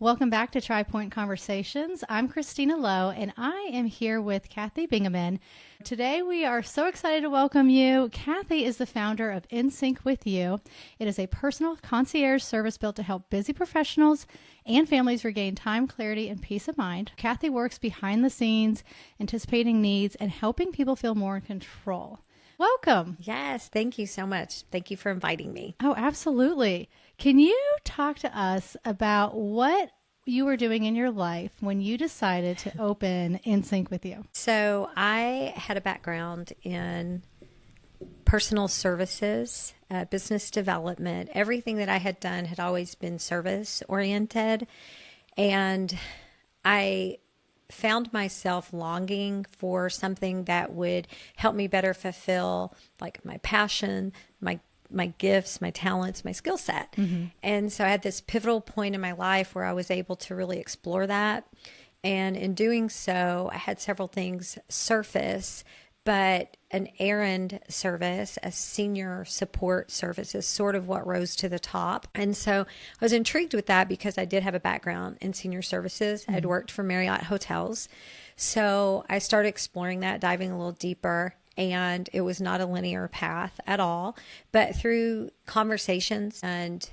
Welcome back to Tripoint Conversations. I'm Kristina Lowe, and I am here with Cathi Bingaman. Today, we are so excited to welcome you. Cathi is the founder of InSync with You. It is a personal concierge service built to help busy professionals and families regain time, clarity, and peace of mind. Cathi works behind the scenes, anticipating needs, and helping people feel more in control. Welcome. Yes, thank you so much. Thank you for inviting me. Oh, absolutely. Can you talk to us about what you were doing in your life when you decided to open InSync with You? So I had a background in personal services, business development. Everything that I had done had always been service oriented. And I found myself longing for something that would help me better fulfill like my passion, my gifts, my talents, my skill set. Mm-hmm. And so I had this pivotal point in my life where I was able to really explore that. And in doing so, I had several things surface, but an errand service, a senior support service is sort of what rose to the top. And so I was intrigued with that because I did have a background in senior services. Mm-hmm. I'd worked for Marriott hotels. So I started exploring that, diving a little deeper. And it was not a linear path at all, but through conversations and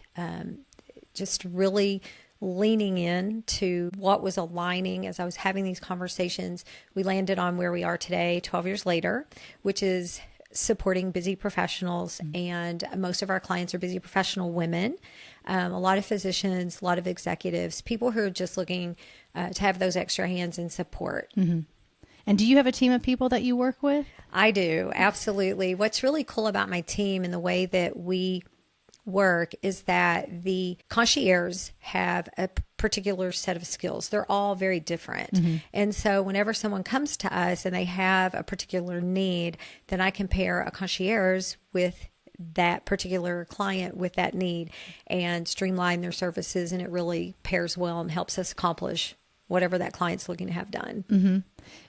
just really leaning into what was aligning as I was having these conversations, we landed on where we are today, 12 years later, which is supporting busy professionals. Mm-hmm. And most of our clients are busy professional women, a lot of physicians, a lot of executives, people who are just looking to have those extra hands and support. Mm-hmm. And do you have a team of people that you work with? I do, absolutely. What's really cool about my team and the way that we work is that the concierges have a particular set of skills. They're all very different. Mm-hmm. And so whenever someone comes to us and they have a particular need, then I can pair a concierge with that particular client with that need and streamline their services. And it really pairs well and helps us accomplish whatever that client's looking to have done. Mm-hmm.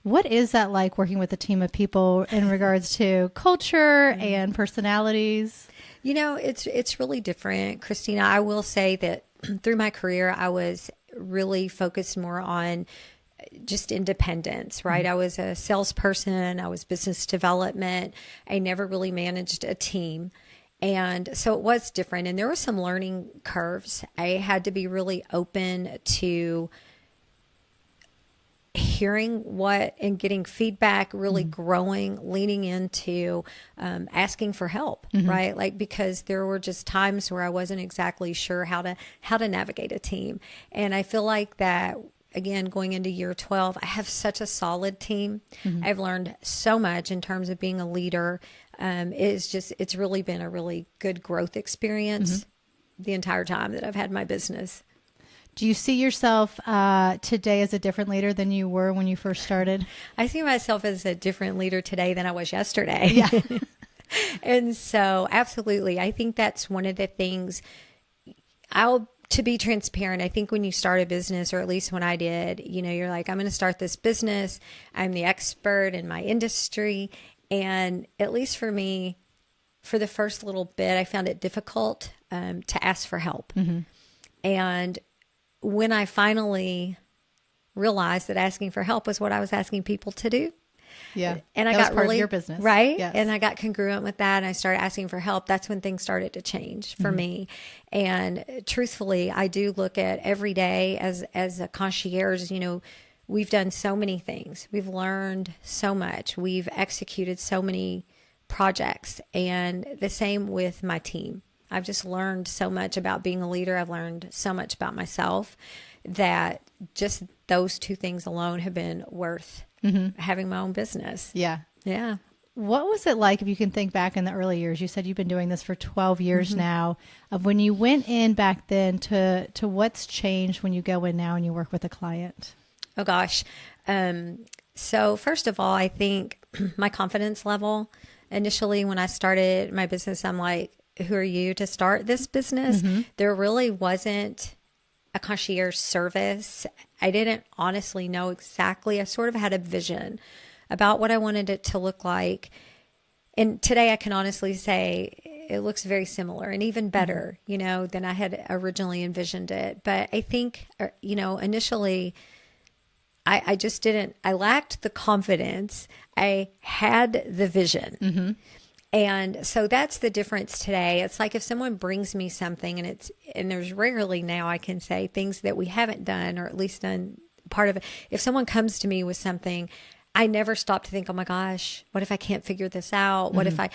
What is that like working with a team of people in regards to culture and personalities? You know, it's really different, Kristina. I will say that through my career, I was really focused more on just independence, right? Mm-hmm. I was a salesperson. I was business development. I never really managed a team. And so it was different. And there were some learning curves. I had to be really open to hearing what and getting feedback, really mm-hmm. growing, leaning into asking for help, mm-hmm. right? Like, because there were just times where I wasn't exactly sure how to navigate a team. And I feel like that, again, going into year 12, I have such a solid team. Mm-hmm. I've learned so much in terms of being a leader. It's really been a really good growth experience mm-hmm. the entire time that I've had my business. Do you see yourself today as a different leader than you were when you first started? I see myself as a different leader today than I was yesterday. Yeah. And so absolutely. I think that's one of the things to be transparent, I think when you start a business, or at least when I did, you know, you're like, I'm going to start this business. I'm the expert in my industry. And at least for me, for the first little bit, I found it difficult to ask for help. Mm-hmm. And when I finally realized that asking for help was what I was asking people to do. Yeah. And I got got part really, of your business. Right. Yes. And I got congruent with that. And I started asking for help. That's when things started to change for mm-hmm. me. And truthfully, I do look at every day as a concierge, you know, we've done so many things. We've learned so much. We've executed so many projects, and the same with my team. I've just learned so much about being a leader. I've learned so much about myself that just those two things alone have been worth mm-hmm. having my own business. Yeah. Yeah. What was it like, if you can think back in the early years? You said you've been doing this for 12 years mm-hmm. now, of when you went in back then to what's changed when you go in now and you work with a client? Oh gosh. So first of all, I think my confidence level initially when I started my business, I'm like, who are you to start this business? Mm-hmm. There really wasn't a concierge service. I didn't honestly know exactly. I sort of had a vision about what I wanted it to look like. And today I can honestly say it looks very similar and even better, than I had originally envisioned it. But I think, initially I just I lacked the confidence. I had the vision. And so that's the difference today. It's like if someone brings me something and there's rarely now I can say things that we haven't done, or at least done part of it. If someone comes to me with something, I never stop to think, oh my gosh, what if I can't figure this out? What if I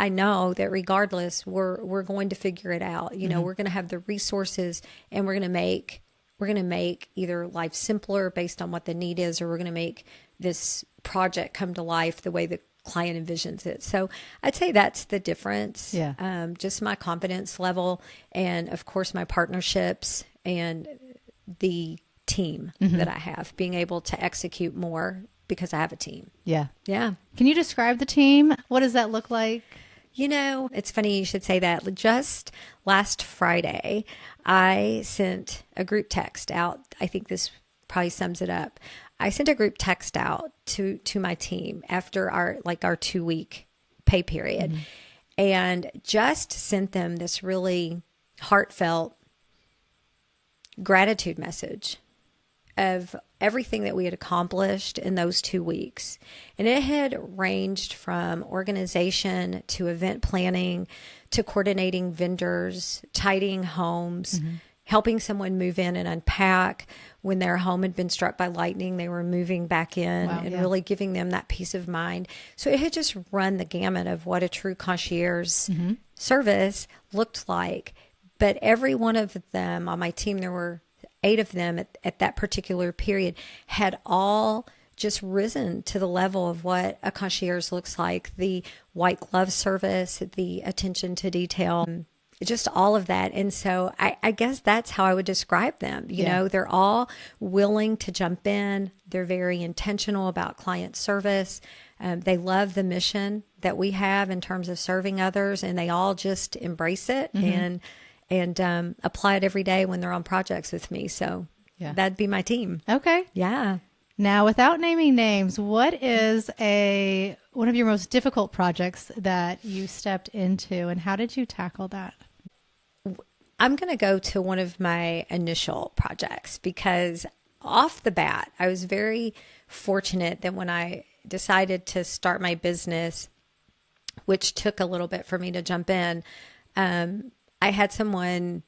know that regardless, we're going to figure it out. We're going to have the resources, and we're going to make either life simpler based on what the need is, or we're going to make this project come to life the way the client envisions it. So I'd say that's the difference. Yeah. Just my confidence level, and of course my partnerships and the team that I have, being able to execute more because I have a team. Yeah. Yeah. Can you describe the team? What does that look like? It's funny you should say that. Just last Friday, I sent a group text out. I think this probably sums it up. I sent a group text out to my team after our 2-week pay period, and just sent them this really heartfelt gratitude message of everything that we had accomplished in those 2 weeks. And it had ranged from organization to event planning to coordinating vendors, tidying homes, helping someone move in and unpack when their home had been struck by lightning. They were moving back in and really giving them that peace of mind. So it had just run the gamut of what a true concierge service looked like. But every one of them on my team, there were 8 of them at that particular period, had all just risen to the level of what a concierge looks like. The white glove service, the attention to detail, just all of that. And so I guess that's how I would describe them. They're all willing to jump in. They're very intentional about client service. They love the mission that we have in terms of serving others, and they all just embrace it and apply it every day when they're on projects with me. So that'd be my team. Okay. Yeah. Now, without naming names, what is one of your most difficult projects that you stepped into, and how did you tackle that? I'm going to go to one of my initial projects, because off the bat, I was very fortunate that when I decided to start my business, which took a little bit for me to jump in, I had someone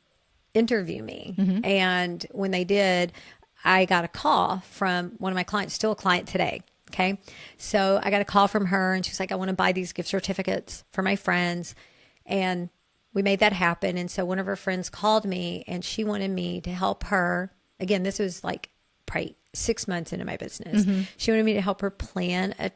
interview me. And when they did, I got a call from one of my clients, still a client today. Okay. So I got a call from her, and she's like, I want to buy these gift certificates for my friends. And we made that happen. And so one of her friends called me, and she wanted me to help her. Again, this was probably 6 months into my business. She wanted me to help her plan a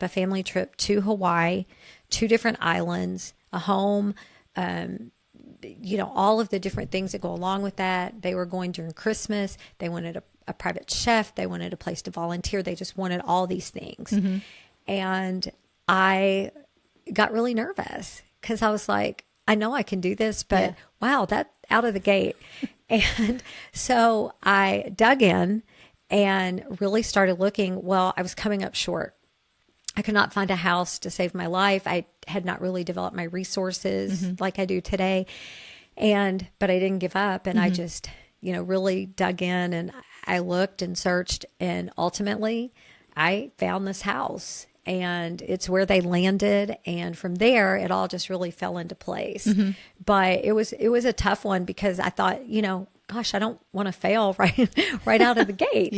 family trip to Hawaii, 2 different islands, a home, all of the different things that go along with that. They were going during Christmas. They wanted a private chef. They wanted a place to volunteer. They just wanted all these things. And I got really nervous, because I was like, I know I can do this, but wow, that out of the gate. And so I dug in and really started looking. Well, I was coming up short. I could not find a house to save my life. I had not really developed my resources like I do today. But I didn't give up, and I just, really dug in, and I looked and searched, and ultimately I found this house, and it's where they landed. And from there, it all just really fell into place. But it was a tough one, because I thought, gosh, I don't want to fail right out of the gate.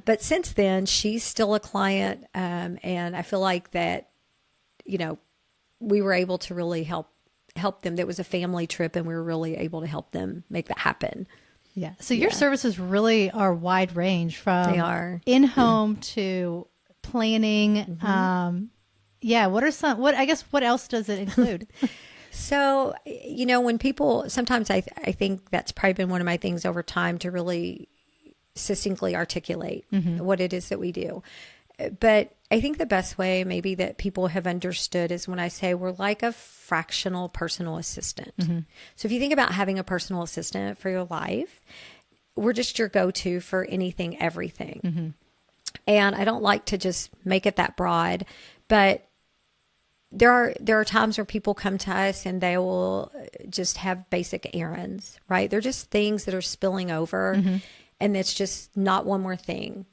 But since then, she's still a client. And I feel like that, we were able to really help them. That was a family trip, and we were really able to help them make that happen. Yeah. So your services really are wide range, from They are in-home to planning. What else does it include? So, when people, sometimes I think that's probably been one of my things over time, to really succinctly articulate what it is that we do. But I think the best way maybe that people have understood is when I say we're like a fractional personal assistant. So if you think about having a personal assistant for your life, we're just your go-to for anything, everything. And I don't like to just make it that broad, but there are times where people come to us and they will just have basic errands, right? They're just things that are spilling over, and it's just not one more thing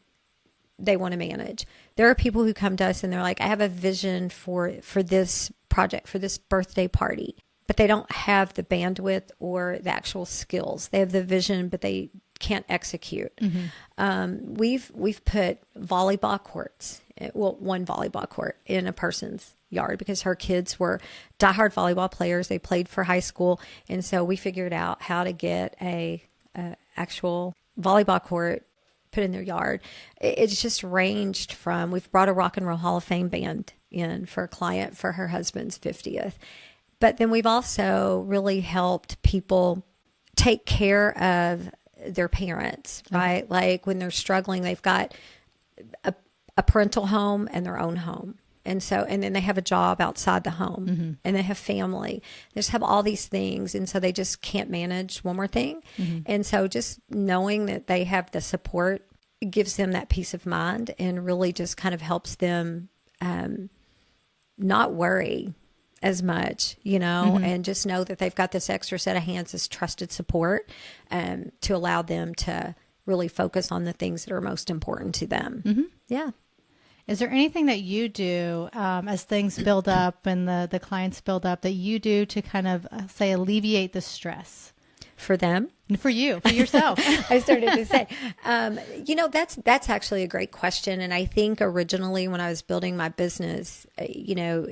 they want to manage. There are people who come to us and they're like, I have a vision for this project, for this birthday party, but they don't have the bandwidth or the actual skills. They have the vision, but they can't execute. We've put volleyball courts, well, one volleyball court in a person's yard because her kids were diehard volleyball players. They played for high school. And so we figured out how to get a actual volleyball court put in their yard. It's just ranged from, we've brought a Rock and Roll Hall of Fame band in for a client for her husband's 50th. But then we've also really helped people take care of their parents, right? Like when they're struggling, they've got a parental home and their own home. And so, and then they have a job outside the home and they have family. They just have all these things. And so they just can't manage one more thing. And so just knowing that they have the support gives them that peace of mind and really just kind of helps them not worry as much, you know, and just know that they've got this extra set of hands, this trusted support to allow them to really focus on the things that are most important to them. Yeah. Is there anything that you do as things build up and the clients build up that you do to kind of say alleviate the stress for them? For you, for yourself. I started to say, you know, that's actually a great question. And I think originally when I was building my business, you know,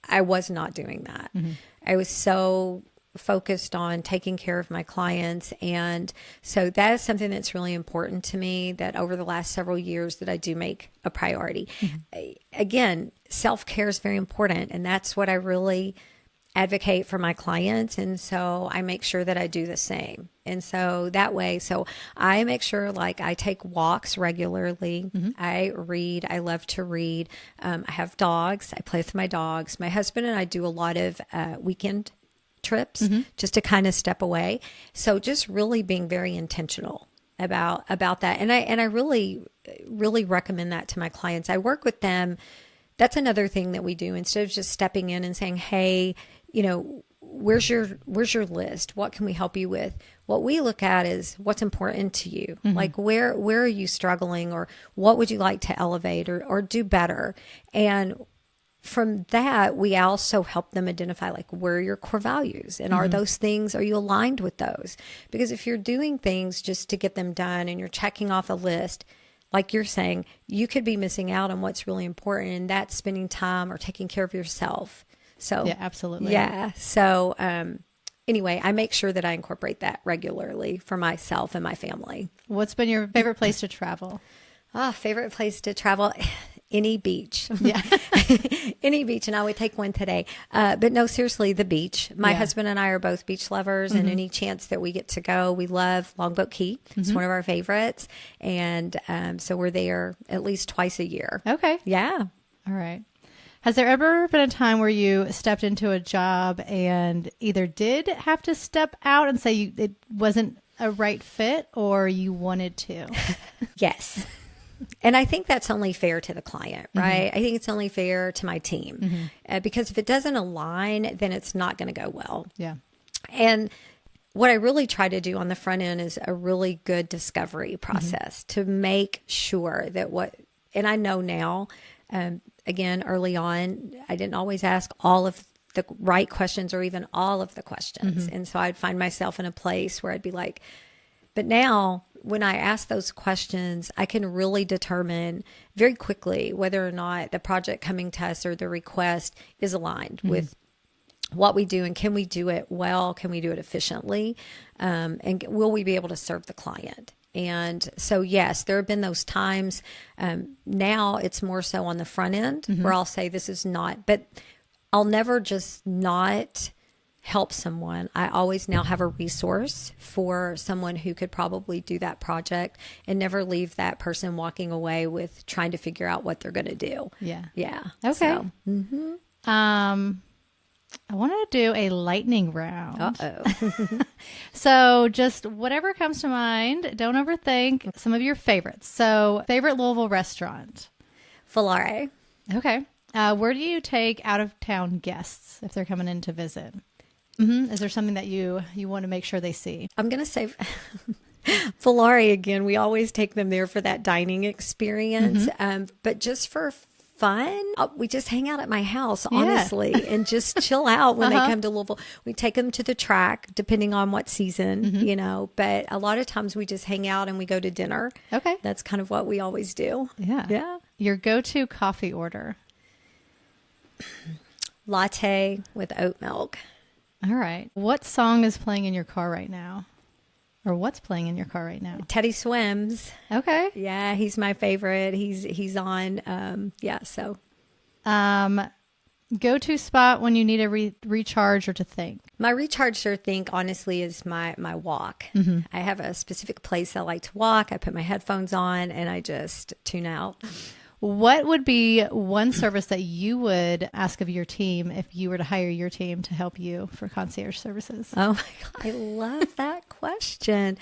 I was not doing that. I was so focused on taking care of my clients. And so that is something that's really important to me that over the last several years that I do make a priority. Again, self-care is very important. And that's what I really advocate for my clients. And so I make sure that I do the same. And so that way, so I make sure like I take walks regularly. I read. I love to read. I have dogs. I play with my dogs. My husband and I do a lot of weekend trips just to kind of step away. So just really being very intentional about that. And I really recommend that to my clients. I work with them. That's another thing that we do instead of just stepping in and saying, hey, you know, where's your list? What can we help you with? What we look at is what's important to you. Like where are you struggling, or what would you like to elevate or do better? And from that, we also help them identify like where are your core values, and are those things, are you aligned with those? Because if you're doing things just to get them done and you're checking off a list, like you're saying, you could be missing out on what's really important, and that's spending time or taking care of yourself. So yeah, absolutely. Yeah. So anyway, I make sure that I incorporate that regularly for myself and my family. What's been your favorite place to travel? Favorite place to travel? Any beach. Yeah. Any beach. And I would take one today. But no, seriously, the beach. My husband and I are both beach lovers, and any chance that we get to go, we love Longboat Key. It's one of our favorites. And so we're there at least twice a year. Okay. Yeah. All right. Has there ever been a time where you stepped into a job and either did have to step out and say it wasn't a right fit, or you wanted to? Yes. And I think that's only fair to the client, right? I think it's only fair to my team because if it doesn't align, then it's not going to go well. Yeah. And what I really try to do on the front end is a really good discovery process to make sure that and I know now, again, early on, I didn't always ask all of the right questions or even all of the questions. And so I'd find myself in a place where I'd be like, but now when I ask those questions, I can really determine very quickly whether or not the project coming to us or the request is aligned with what we do, and can we do it well? Can we do it efficiently? And will we be able to serve the client? And so, yes, there have been those times. Now it's more so on the front end where I'll say this is not, but I'll never just not help someone. I always now have a resource for someone who could probably do that project, and never leave that person walking away with trying to figure out what they're going to do. Yeah. Yeah. Okay. So, I want to do a lightning round. Uh-oh. So just whatever comes to mind. Don't overthink. Some of your favorites. So favorite Louisville restaurant? Volare. Okay. Where do you take out of town guests if they're coming in to visit? Mm-hmm. Is there something that you want to make sure they see? I'm going to say Valari again. We always take them there for that dining experience. But just for fun, we just hang out at my house, honestly, and just chill out when they come to Louisville. We take them to the track, depending on what season, but a lot of times we just hang out and we go to dinner. Okay. That's kind of what we always do. Yeah. Yeah. Your go-to coffee order? Latte with oat milk. All right. What song is playing in your car right now? Or what's playing in your car right now? Teddy Swims. Okay. Yeah, he's my favorite. He's on. So. Go-to spot when you need a recharge or to think? My recharge or think, honestly, is my walk. I have a specific place I like to walk. I put my headphones on and I just tune out. What would be one service that you would ask of your team if you were to hire your team to help you for concierge services? Oh my God, I love that question.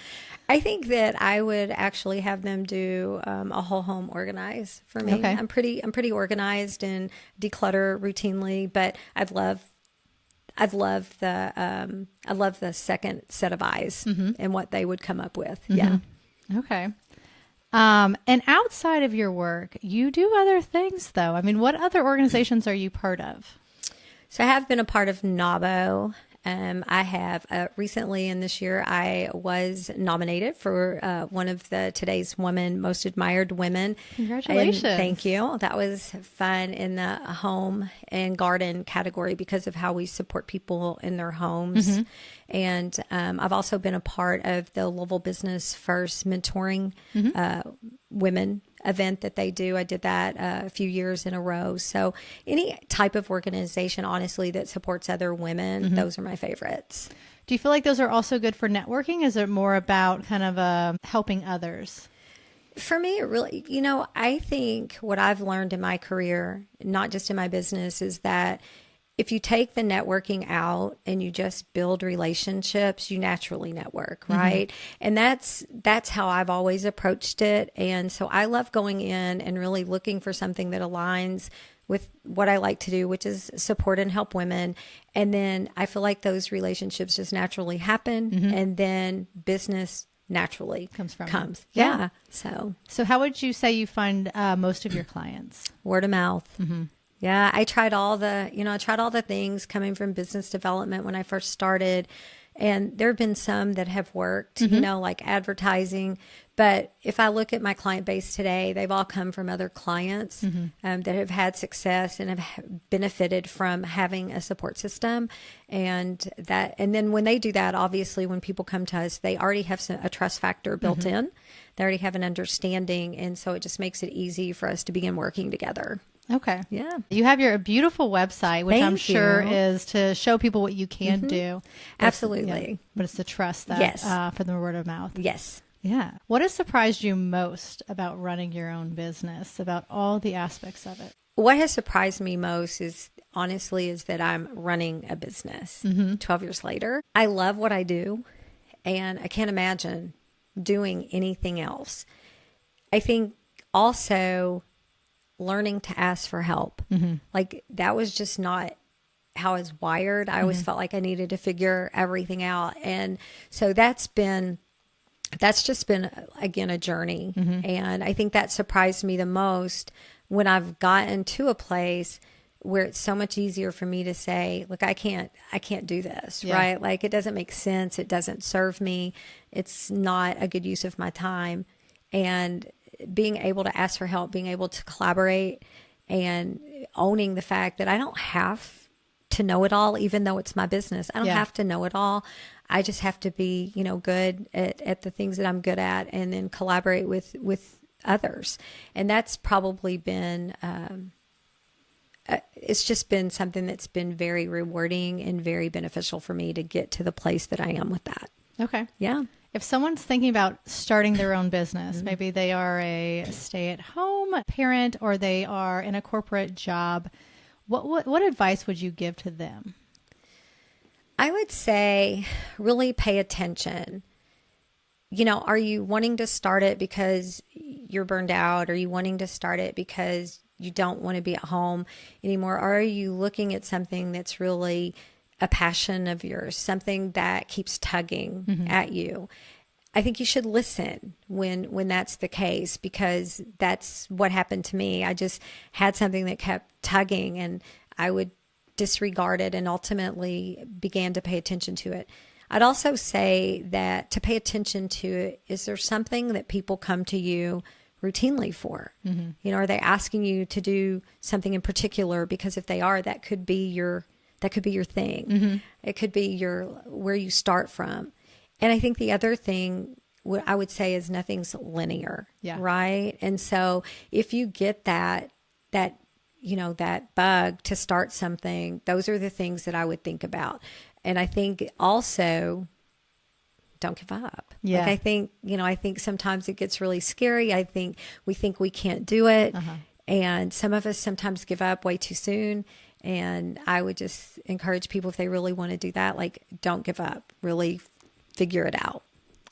I think that I would actually have them do a whole home organize for me. Okay. I'm pretty organized and declutter routinely, but I love the second set of eyes and what they would come up with. Yeah. Okay. And outside of your work, you do other things, though. I mean, what other organizations are you part of? So I have been a part of NABO. I have recently in this year, I was nominated for one of the Today's Women Most Admired Women. Congratulations. And thank you. That was fun in the home and garden category because of how we support people in their homes. And I've also been a part of the Louisville Business First mentoring women event that they do. I did that a few years in a row. So any type of organization, honestly, that supports other women, those are my favorites. Do you feel like those are also good for networking? Is it more about kind of helping others? For me, it really, I think what I've learned in my career, not just in my business, is that if you take the networking out and you just build relationships, you naturally network, right? And that's how I've always approached it. And so I love going in and really looking for something that aligns with what I like to do, which is support and help women. And then I feel like those relationships just naturally happen. And then business naturally comes. Yeah. So how would you say you find most of your clients? Word of mouth. Yeah, I tried all the things coming from business development when I first started. And there have been some that have worked, like advertising. But if I look at my client base today, they've all come from other clients that have had success and have benefited from having a support system. And then when they do that, obviously, when people come to us, they already have a trust factor built in. They already have an understanding. And so it just makes it easy for us to begin working together. Okay. Yeah. You have your beautiful website, which I'm sure is to show people what you can do. Absolutely. Yeah, but it's to trust that for the word of mouth. Yes. Yeah. What has surprised you most about running your own business, about all the aspects of it? What has surprised me most is that I'm running a business 12 years later. I love what I do, and I can't imagine doing anything else. I think also learning to ask for help. Like that was just not how I was wired. I always felt like I needed to figure everything out. And so that's just been, again, a journey. And I think that surprised me the most when I've gotten to a place where it's so much easier for me to say, look, I can't do this, right? Like it doesn't make sense. It doesn't serve me. It's not a good use of my time. And being able to ask for help, being able to collaborate, and owning the fact that I don't have to know it all, even though it's my business. I don't have to know it all. I just have to be, good at the things that I'm good at, and then collaborate with others. And that's probably been, it's just been something that's been very rewarding and very beneficial for me to get to the place that I am with that. Okay. Yeah. If someone's thinking about starting their own business, maybe they are a stay-at-home parent or they are in a corporate job, what advice would you give to them? I would say really pay attention. Are you wanting to start it because you're burned out? Are you wanting to start it because you don't want to be at home anymore? Or are you looking at something that's really a passion of yours, something that keeps tugging at you? I think you should listen when that's the case, because that's what happened to me. I just had something that kept tugging, and I would disregard it and ultimately began to pay attention to it. I'd also say that to pay attention to it, is there something that people come to you routinely for? You know, are they asking you to do something in particular? Because if they are, that could be your thing. It could be where you start from. And I think the other thing what I would say is nothing's linear, right? And so if you get that bug to start something, those are the things that I would think about. And I think also, don't give up. Yeah. Like I think sometimes it gets really scary. I think we can't do it. And some of us sometimes give up way too soon. And I would just encourage people, if they really want to do that, like, don't give up. Really figure it out.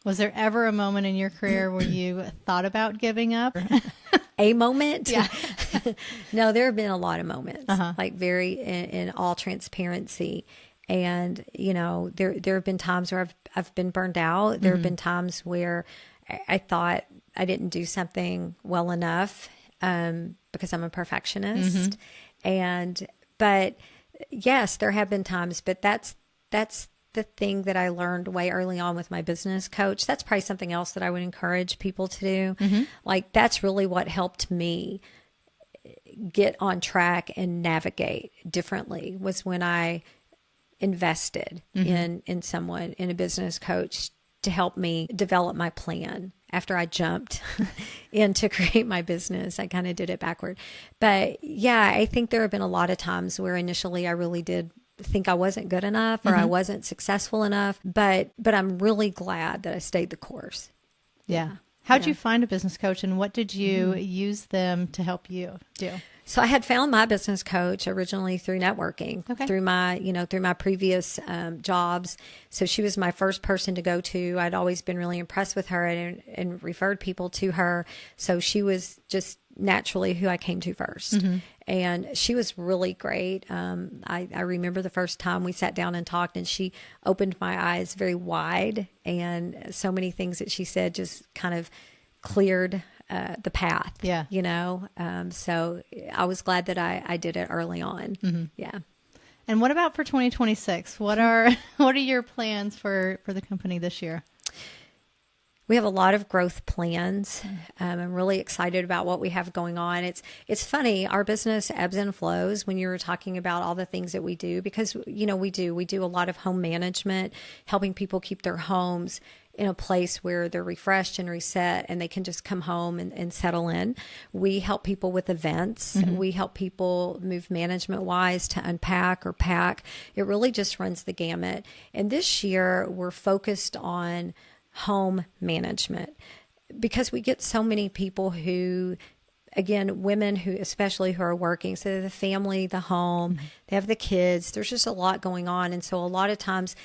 Was there ever a moment in your career where you thought about giving up? A moment? Yeah. No, there have been a lot of moments, like very in all transparency. And, you know, there have been times where I've been burned out. There have been times where I thought I didn't do something well enough because I'm a perfectionist. But yes, there have been times, but that's the thing that I learned way early on with my business coach. That's probably something else that I would encourage people to do. Like, that's really what helped me get on track and navigate differently, was when I invested in someone, in a business coach, to help me develop my plan. After I jumped in to create my business, I kind of did it backward. But yeah, I think there have been a lot of times where initially I really did think I wasn't good enough, or I wasn't successful enough, but I'm really glad that I stayed the course. Yeah. How'd you find a business coach, and what did you use them to help you do? So I had found my business coach originally through networking, through my previous jobs. So she was my first person to go to. I'd always been really impressed with her and referred people to her. So she was just naturally who I came to first. And she was really great. I remember the first time we sat down and talked, and she opened my eyes very wide, and so many things that she said just kind of cleared the path. You know? So I was glad that I did it early on. Yeah. And what about for 2026? What are your plans for the company this year? We have a lot of growth plans. I'm really excited about what we have going on. It's funny, our business ebbs and flows when you were talking about all the things that we do, because, you know, we do a lot of home management, helping people keep their homes in a place where they're refreshed and reset and they can just come home and settle in. We help people with events. We help people move management wise to unpack or pack. It really just runs the gamut. And this year we're focused on home management, because we get so many people who, again, women who, especially who are working, so the family, the home, they have the kids, there's just a lot going on. And so a lot of times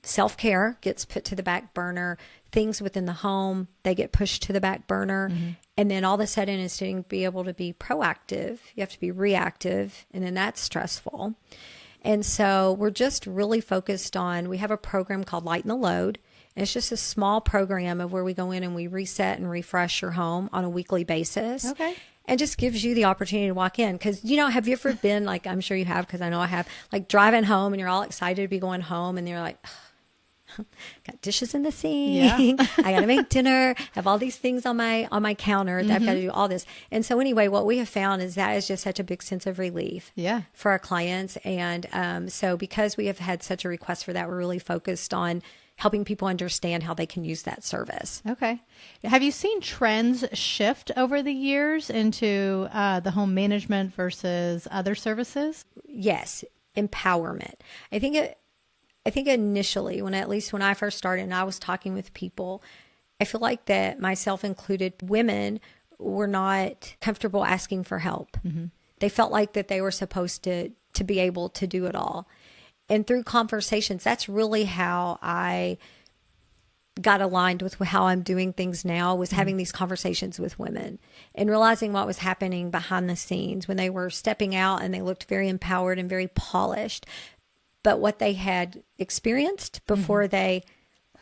self-care gets put to the back burner. Things within the home, they get pushed to the back burner. And then all of a sudden, instead of being able to be proactive, you have to be reactive. And then that's stressful. And so we're just really focused on, we have a program called Lighten the Load. And it's just a small program of where we go in and we reset and refresh your home on a weekly basis. Okay. And just gives you the opportunity to walk in. Because, you know, have you ever been, like, I'm sure you have, because I know I have, like, driving home and you're all excited to be going home, and you're like, got dishes in the sink. I got to make dinner. Have all these things on my counter. I've got to do all this. And so anyway, what we have found is that is just such a big sense of relief for our clients. And so because we have had such a request for that, we're really focused on helping people understand how they can use that service. Okay. Have you seen trends shift over the years into the home management versus other services? Yes. Empowerment. I think initially, when I first started and I was talking with people, I feel like that, myself included, women were not comfortable asking for help. They felt like that they were supposed to be able to do it all. And through conversations, that's really how I got aligned with how I'm doing things now was having these conversations with women and realizing what was happening behind the scenes when they were stepping out and they looked very empowered and very polished, but what they had experienced before they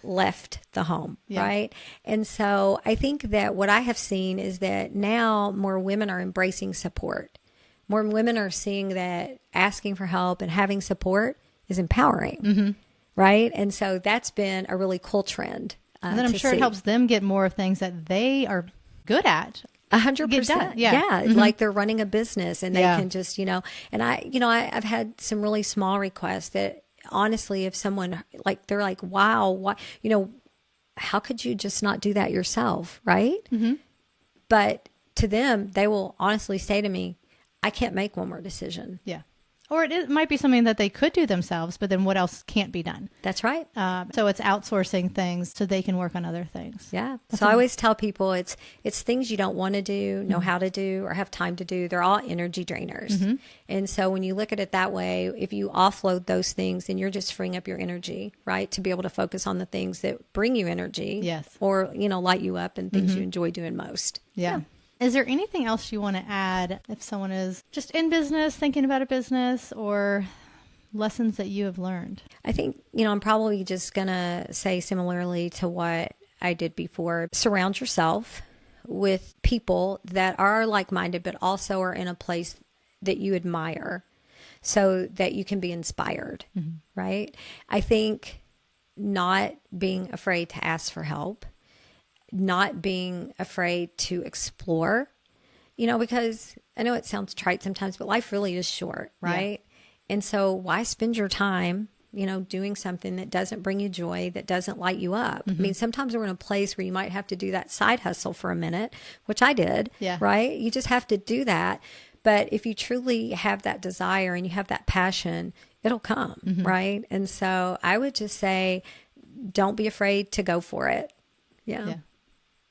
left the home, right? And so I think that what I have seen is that now more women are embracing support. More women are seeing that asking for help and having support is empowering. Right. And so that's been a really cool trend. And then I'm sure it helps them get more of things that they are good at. 100%. Yeah. Like they're running a business and they can just, and I've had some really small requests that honestly, if someone they're like, wow, why, how could you just not do that yourself? Right. But to them, they will honestly say to me, I can't make one more decision. Yeah. Or it might be something that they could do themselves, but then what else can't be done? That's right. So it's outsourcing things so they can work on other things. Yeah. So I always tell people it's things you don't want to do, know how to do, or have time to do. They're all energy drainers. And so when you look at it that way, if you offload those things, then you're just freeing up your energy, right? To be able to focus on the things that bring you energy. Yes. Or, light you up and things you enjoy doing most. Yeah. Is there anything else you want to add if someone is just in business, thinking about a business, or lessons that you have learned? I think, I'm probably just going to say similarly to what I did before. Surround yourself with people that are like-minded, but also are in a place that you admire so that you can be inspired, right? I think not being afraid to ask for help, not being afraid to explore, because I know it sounds trite sometimes, but life really is short, right? Yeah. And so why spend your time, doing something that doesn't bring you joy, that doesn't light you up? I mean, sometimes we're in a place where you might have to do that side hustle for a minute, which I did, right? You just have to do that. But if you truly have that desire and you have that passion, it'll come, right? And so I would just say, don't be afraid to go for it. Yeah.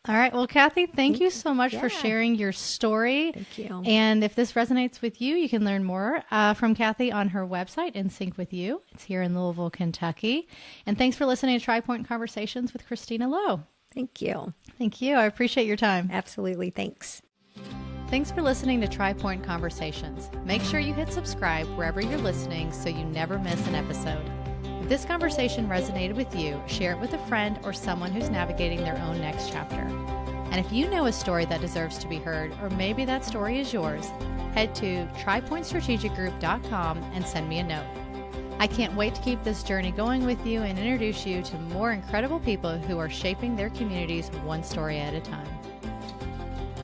All right. Well, Cathi, thank you so much for sharing your story. Thank you. And if this resonates with you, you can learn more from Cathi on her website, InSync with You. It's here in Louisville, Kentucky. And thanks for listening to Tripoint Conversations with Kristina Lowe. Thank you. Thank you. I appreciate your time. Absolutely. Thanks. Thanks for listening to Tripoint Conversations. Make sure you hit subscribe wherever you're listening so you never miss an episode. If this conversation resonated with you, share it with a friend or someone who's navigating their own next chapter. And if you know a story that deserves to be heard, or maybe that story is yours, head to tripointstrategicgroup.com and send me a note. I can't wait to keep this journey going with you and introduce you to more incredible people who are shaping their communities one story at a time.